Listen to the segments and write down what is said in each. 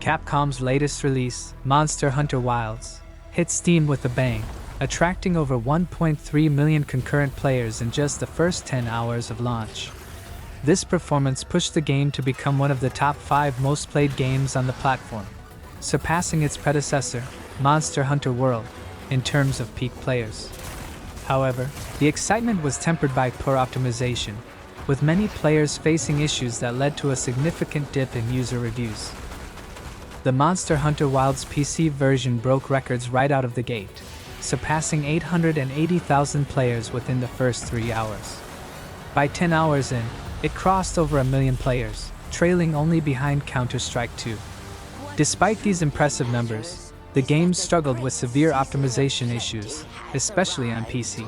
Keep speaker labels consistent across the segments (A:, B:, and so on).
A: Capcom's latest release, Monster Hunter Wilds, hit Steam with a bang, attracting over 1.3 million concurrent players in just the first 10 hours of launch. This performance pushed the game to become one of the top 5 most played games on the platform, surpassing its predecessor, Monster Hunter World, in terms of peak players. However, the excitement was tempered by poor optimization, with many players facing issues that led to a significant dip in user reviews. The Monster Hunter Wilds PC version broke records right out of the gate, surpassing 880,000 players within the first 3 hours. By 10 hours in, it crossed over 1 million players, trailing only behind Counter-Strike 2. Despite these impressive numbers, the game struggled with severe optimization issues, especially on PC.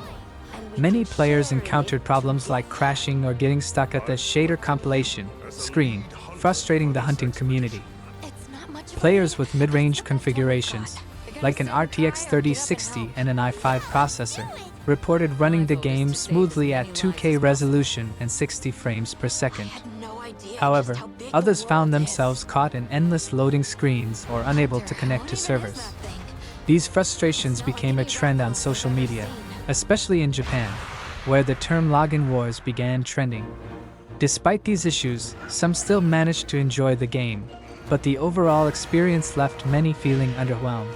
A: Many players encountered problems like crashing or getting stuck at the shader compilation screen, frustrating the hunting community. Players with mid-range configurations, like an RTX 3060 and an i5 processor, reported running the game smoothly at 2K resolution and 60 frames per second. However, others found themselves caught in endless loading screens or unable to connect to servers. These frustrations became a trend on social media, especially in Japan, where the term login wars began trending. Despite these issues, some still managed to enjoy the game, but the overall experience left many feeling underwhelmed.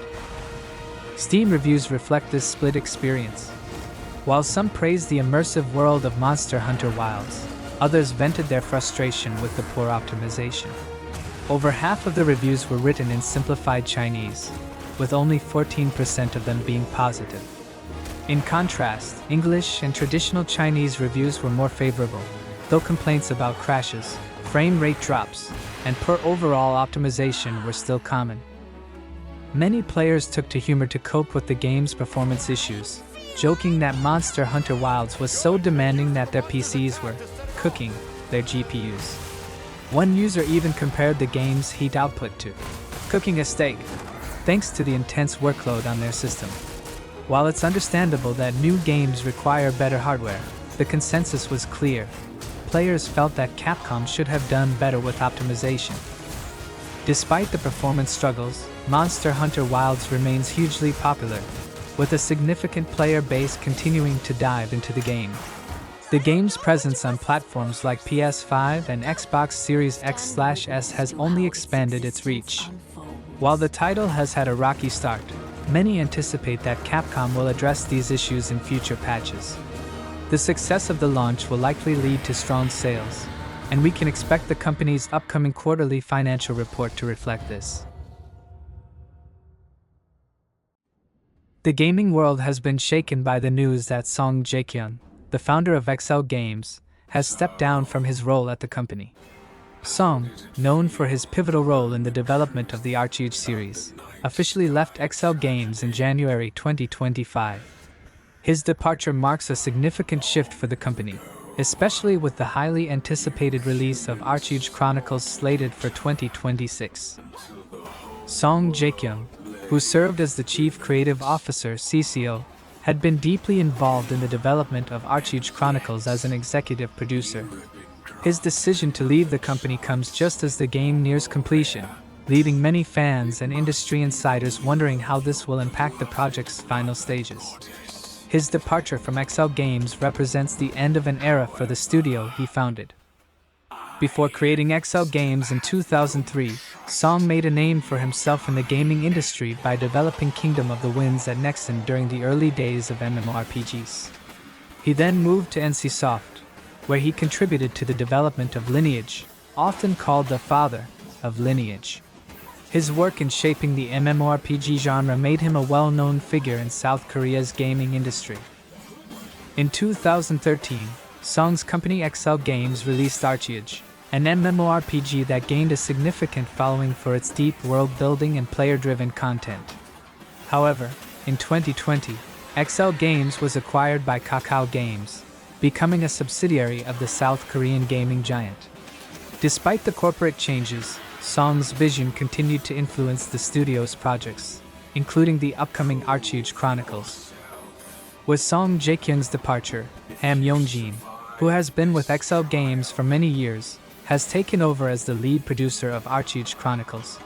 A: Steam reviews reflect this split experience. While some praised the immersive world of Monster Hunter Wilds, others vented their frustration with the poor optimization. Over half of the reviews were written in simplified Chinese, with only 14% of them being positive. In contrast, English and traditional Chinese reviews were more favorable, though complaints about crashes, frame rate drops, and poor overall optimization were still common. Many players took to humor to cope with the game's performance issues, joking that Monster Hunter Wilds was so demanding that their PCs were cooking their GPUs. One user even compared the game's heat output to cooking a steak, thanks to the intense workload on their system. While it's understandable that new games require better hardware, the consensus was clear. Players felt that Capcom should have done better with optimization. Despite the performance struggles, Monster Hunter Wilds remains hugely popular, with a significant player base continuing to dive into the game. The game's presence on platforms like PS5 and Xbox Series X/S has only expanded its reach. While the title has had a rocky start, many anticipate that Capcom will address these issues in future patches. The success of the launch will likely lead to strong sales, and we can expect the company's upcoming quarterly financial report to reflect this. The gaming world has been shaken by the news that Song Jae-kyung, the founder of XLGames, has stepped down from his role at the company. Song, known for his pivotal role in the development of the ArcheAge series, officially left XLGames in January 2025. His departure marks a significant shift for the company, especially with the highly anticipated release of ArcheAge Chronicles slated for 2026. Song Jae-kyung, who served as the Chief Creative Officer (CCO), had been deeply involved in the development of ArcheAge Chronicles as an executive producer. His decision to leave the company comes just as the game nears completion, leaving many fans and industry insiders wondering how this will impact the project's final stages. His departure from XLGames represents the end of an era for the studio he founded. Before creating XLGames in 2003, Song made a name for himself in the gaming industry by developing Kingdom of the Winds at Nexon during the early days of MMORPGs. He then moved to NCSoft, where he contributed to the development of Lineage, often called the father of Lineage. His work in shaping the MMORPG genre made him a well-known figure in South Korea's gaming industry. In 2013, Song's company XLGames released ArcheAge, an MMORPG that gained a significant following for its deep world-building and player-driven content. However, in 2020, XLGames was acquired by Kakao Games, becoming a subsidiary of the South Korean gaming giant. Despite the corporate changes, Song's vision continued to influence the studio's projects, including the upcoming ArcheAge Chronicles. With Song Jae-kyung's departure, Ham Yong-jin, who has been with XLGames for many years, has taken over as the lead producer of ArcheAge Chronicles.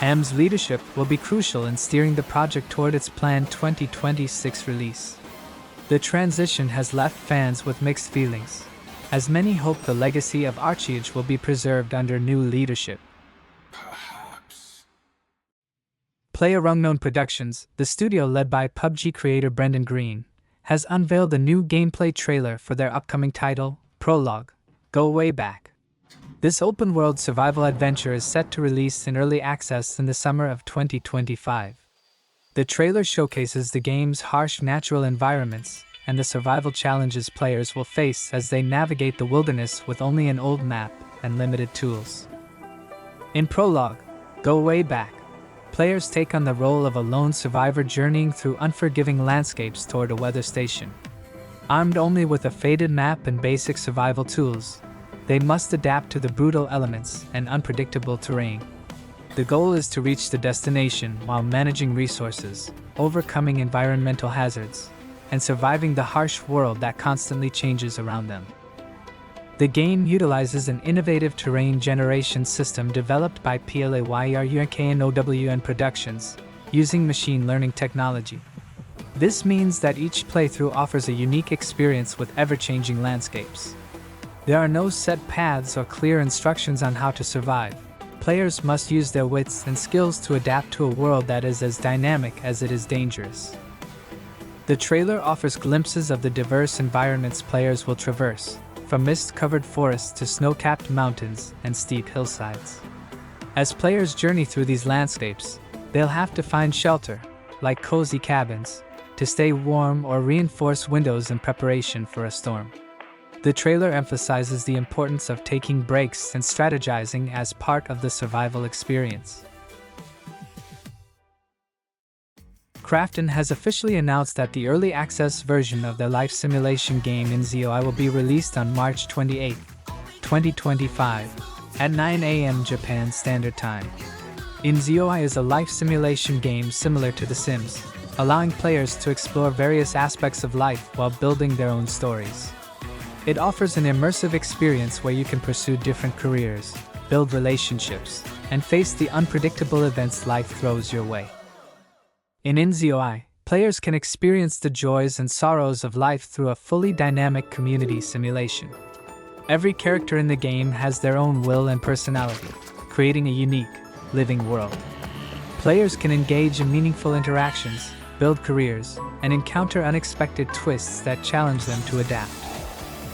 A: AM's leadership will be crucial in steering the project toward its planned 2026 release. The transition has left fans with mixed feelings, as many hope the legacy of ArcheAge will be preserved under new leadership. PLAYERUNKNOWN Productions, the studio led by PUBG creator Brendan Greene, has unveiled a new gameplay trailer for their upcoming title, Prologue, Go Wayback. This open-world survival adventure is set to release in early access in the summer of 2025. The trailer showcases the game's harsh natural environments and the survival challenges players will face as they navigate the wilderness with only an old map and limited tools. In Prologue, Go Wayback, players take on the role of a lone survivor journeying through unforgiving landscapes toward a weather station. Armed only with a faded map and basic survival tools, they must adapt to the brutal elements and unpredictable terrain. The goal is to reach the destination while managing resources, overcoming environmental hazards, and surviving the harsh world that constantly changes around them. The game utilizes an innovative terrain generation system developed by PLAYERUNKNOWN Productions, using machine learning technology. This means that each playthrough offers a unique experience with ever-changing landscapes. There are no set paths or clear instructions on how to survive. Players must use their wits and skills to adapt to a world that is as dynamic as it is dangerous. The trailer offers glimpses of the diverse environments players will traverse, from mist-covered forests to snow-capped mountains and steep hillsides. As players journey through these landscapes, they'll have to find shelter, like cozy cabins, to stay warm or reinforce windows in preparation for a storm. The trailer emphasizes the importance of taking breaks and strategizing as part of the survival experience. Krafton has officially announced that the early access version of their life simulation game inZOI will be released on March 28, 2025, at 9 a.m. Japan Standard Time. inZOI is a life simulation game similar to The Sims, allowing players to explore various aspects of life while building their own stories. It offers an immersive experience where you can pursue different careers, build relationships, and face the unpredictable events life throws your way. In inZOI, players can experience the joys and sorrows of life through a fully dynamic community simulation. Every character in the game has their own will and personality, creating a unique, living world. Players can engage in meaningful interactions, build careers, and encounter unexpected twists that challenge them to adapt.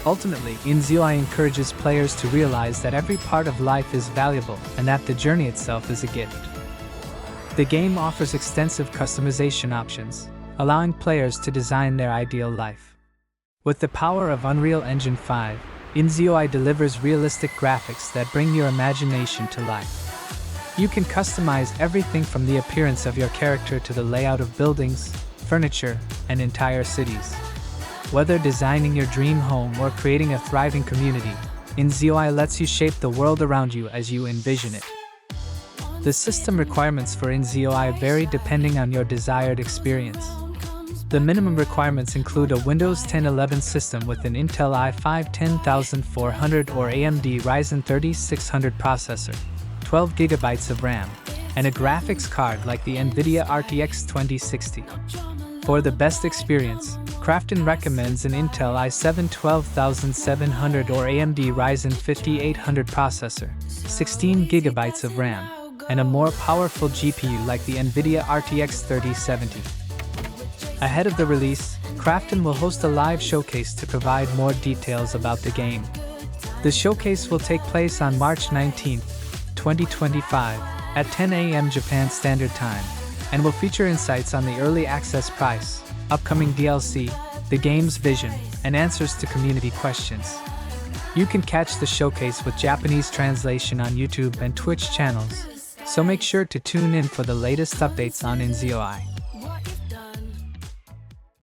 A: Ultimately, inZOI encourages players to realize that every part of life is valuable and that the journey itself is a gift. The game offers extensive customization options, allowing players to design their ideal life. With the power of Unreal Engine 5, inZOI delivers realistic graphics that bring your imagination to life. You can customize everything from the appearance of your character to the layout of buildings, furniture, and entire cities. Whether designing your dream home or creating a thriving community, inZOI lets you shape the world around you as you envision it. The system requirements for inZOI vary depending on your desired experience. The minimum requirements include a Windows 10 11 system with an Intel i5 10400 or AMD Ryzen 3600 processor, 12 GB of RAM, and a graphics card like the NVIDIA RTX 2060. For the best experience, Krafton recommends an Intel i7 12700 or AMD Ryzen 5800 processor, 16 GB of RAM, and a more powerful GPU like the NVIDIA RTX 3070. Ahead of the release, Krafton will host a live showcase to provide more details about the game. The showcase will take place on March 19, 2025, at 10 a.m. Japan Standard Time, and will feature insights on the early access price, upcoming DLC, the game's vision, and answers to community questions. You can catch the showcase with Japanese translation on YouTube and Twitch channels, so make sure to tune in for the latest updates on inZOI.